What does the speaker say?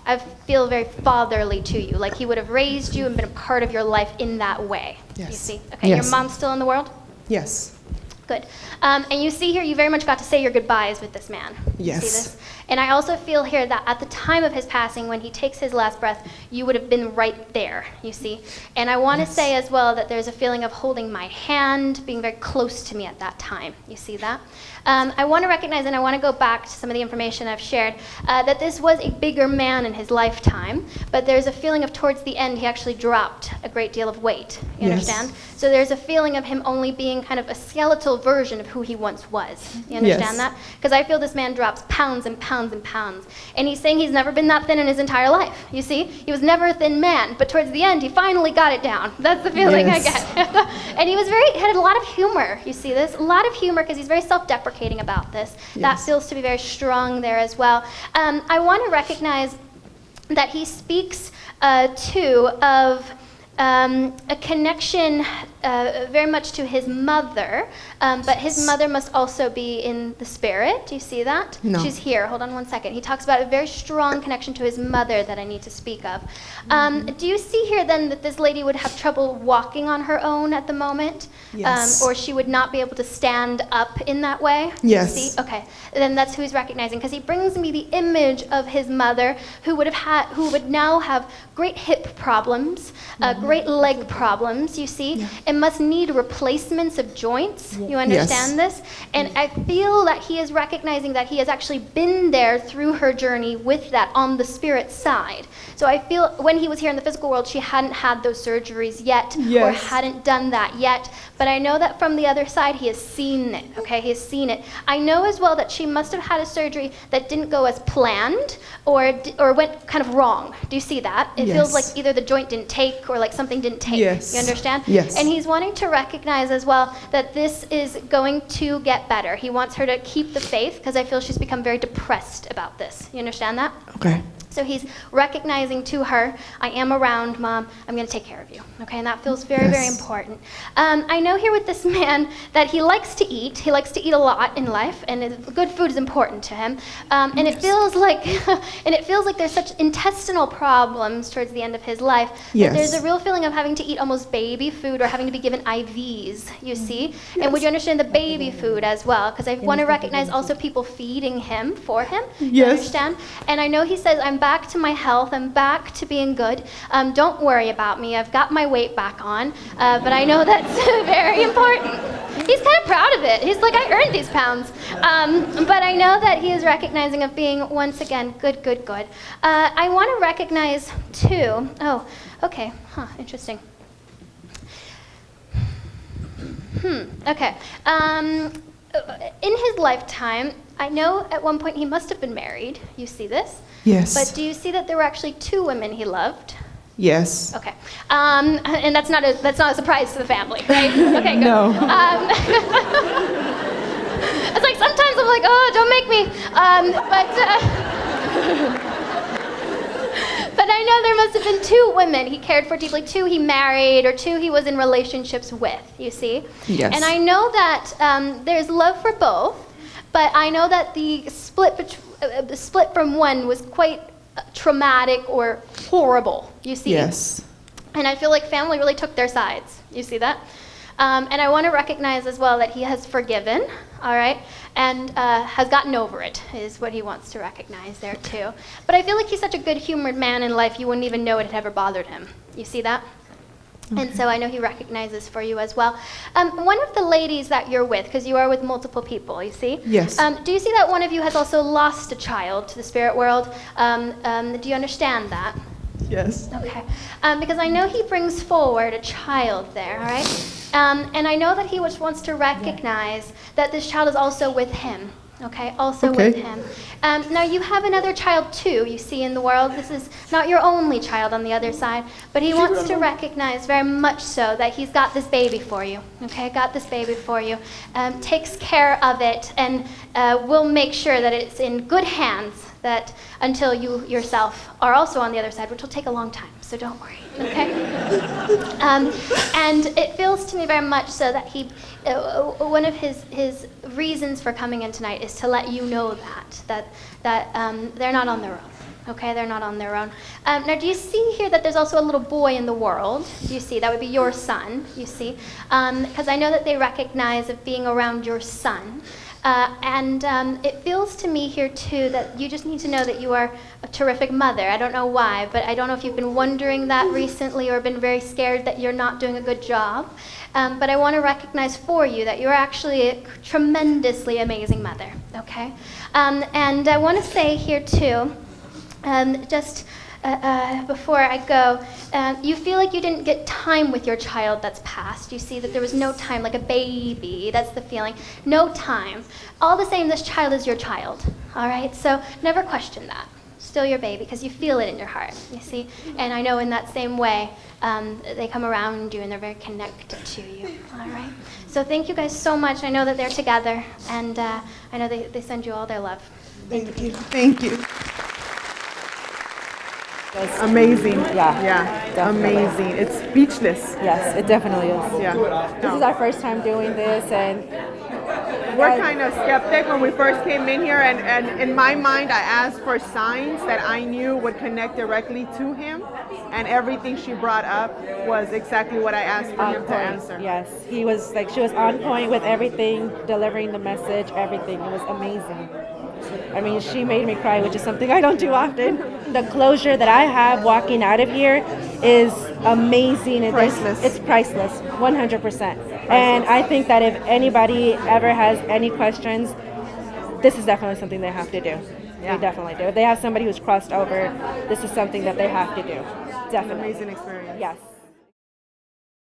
I feel very fatherly to you, like he would have raised you and been a part of your life in that way. Yes. You see? Okay, Yes. your mom's still in the world? Yes. Good. And you see here, you very much got to say your goodbyes with this man. You Yes. see this? And I also feel here that at the time of his passing, when he takes his last breath, you would have been right there, you see? And I want to Yes. say as well that there's a feeling of holding my hand, being very close to me at that time. You see that? I want to recognize, and I want to go back to some of the information I've shared, that this was a bigger man in his lifetime, but there's a feeling of towards the end he actually dropped a great deal of weight. You Yes. understand? So there's a feeling of him only being kind of a skeletal version of who he once was. You understand Yes. that? Because I feel this man drops pounds and pounds and pounds. And he's saying he's never been that thin in his entire life. You see? He was never a thin man, but towards the end he finally got it down. That's the feeling Yes. I get. And he had a lot of humor. You see this? A lot of humor because he's very self-deprecating about this. That Yes. feels to be very strong there as well. I want to recognize that he speaks too of a connection very much to his mother, but his mother must also be in the spirit. Do you see that? No. She's here. Hold on one second. He talks about a very strong connection to his mother that I need to speak of. Do you see here then that this lady would have trouble walking on her own at the moment? Yes. Or she would not be able to stand up in that way? Yes. See? Okay. Then that's who he's recognizing, because he brings me the image of his mother who would now have great hip problems, great leg problems, you see, Yeah. and must need replacements of joints. You understand Yes. this? And I feel that he is recognizing that he has actually been there through her journey with that on the spirit side. So I feel when he was here in the physical world, she hadn't had those surgeries yet, or Yes. hadn't done that yet. But I know that from the other side, he has seen it, okay? He has seen it. I know as well that she must have had a surgery that didn't go as planned or went kind of wrong. Do you see that? It feels like Yes. either the joint didn't take or like something didn't take. Yes. You understand? Yes. And he's wanting to recognize as well that this is going to get better. He wants her to keep the faith because I feel she's become very depressed about this. You understand that? Okay. So he's recognizing to her, I am around, Mom. I'm going to take care of you. Okay, and that feels very, very Yes. important. I know here with this man that he likes to eat. He likes to eat a lot in life, and good food is important to him. And it feels like, there's such intestinal problems towards the end of his life. Yes. That there's a real feeling of having to eat almost baby food or having to be given IVs. You see, and would you understand the baby food as well? Because I want to recognize also people feeding him for him. You Yes. understand? And I know he says, I'm back to my health, I'm back to being good. Don't worry about me, I've got my weight back on. But I know that's very important. He's kind of proud of it. He's like, I earned these pounds. But I know that he is recognizing of being, once again, good, good, good. I want to recognize too, okay, interesting. Okay. In his lifetime, I know at one point he must have been married. You see this? Yes. But do you see that there were actually 2 women he loved? Yes. Okay. And that's not a surprise to the family, right? Okay, good. No. It's like sometimes I'm like, oh, don't make me. But I know there must have been 2 women he cared for deeply, 2 he married, or 2 he was in relationships with, you see? Yes. And I know that there's love for both, but I know that the split from one was quite traumatic or horrible, you see? Yes. And I feel like family really took their sides, you see that? And I want to recognize as well that he has forgiven, all right, and has gotten over it, is what he wants to recognize there too. But I feel like he's such a good-humored man in life, you wouldn't even know it had ever bothered him. You see that? Okay. And so I know he recognizes for you as well. One of the ladies that you're with, because you are with multiple people, you see? Yes. Do you see that one of you has also lost a child to the spirit world? Do you understand that? Yes. Okay. Because I know he brings forward a child there, all right? And I know that he wants to recognize that this child is also with him, okay? Also with him. Now, you have another child, too, you see, in the world. This is not your only child on the other side, but he wants to recognize very much so that he's got this baby for you, okay? Got this baby for you. Takes care of it, and will make sure that it's in good hands that until you yourself are also on the other side, which will take a long time, so don't worry, okay? And it feels to me very much so that he, one of his reasons for coming in tonight is to let you know that they're not on their own. Okay, they're not on their own. Now, do you see here that there's also a little boy in the world? Do you see? That would be your son, you see? Because I know that they recognize of being around your son. And it feels to me here, too, that you just need to know that you are a terrific mother. I don't know why, but I don't know if you've been wondering that recently or been very scared that you're not doing a good job. But I want to recognize for you that you're actually a tremendously amazing mother, okay? And I want to say here, too, just before I go, you feel like you didn't get time with your child that's passed. You see that there was no time, like a baby. That's the feeling. No time. All the same, this child is your child, all right? So never question that. Still your baby, because you feel it in your heart, you see? And I know in that same way, they come around you and they're very connected to you, all right? So thank you guys so much. I know that they're together, and I know they send you all their love. Thank you. Thank you. Amazing. Yeah, definitely. Amazing. It's speechless. Yes, it definitely is. Yeah. This is our first time doing this, and We're kind of skeptic when we first came in here, and in my mind, I asked for signs that I knew would connect directly to him, and everything she brought up was exactly what I asked for him to answer. Yes, he was like, she was on point with everything, delivering the message, everything. It was amazing. I mean, she made me cry, which is something I don't do often. The closure that I have walking out of here is amazing. Priceless. It's priceless, 100%. And I think that if anybody ever has any questions, this is definitely something they have to do. Yeah. They definitely do. If they have somebody who's crossed over, this is something that they have to do. Definitely. Amazing experience. Yes.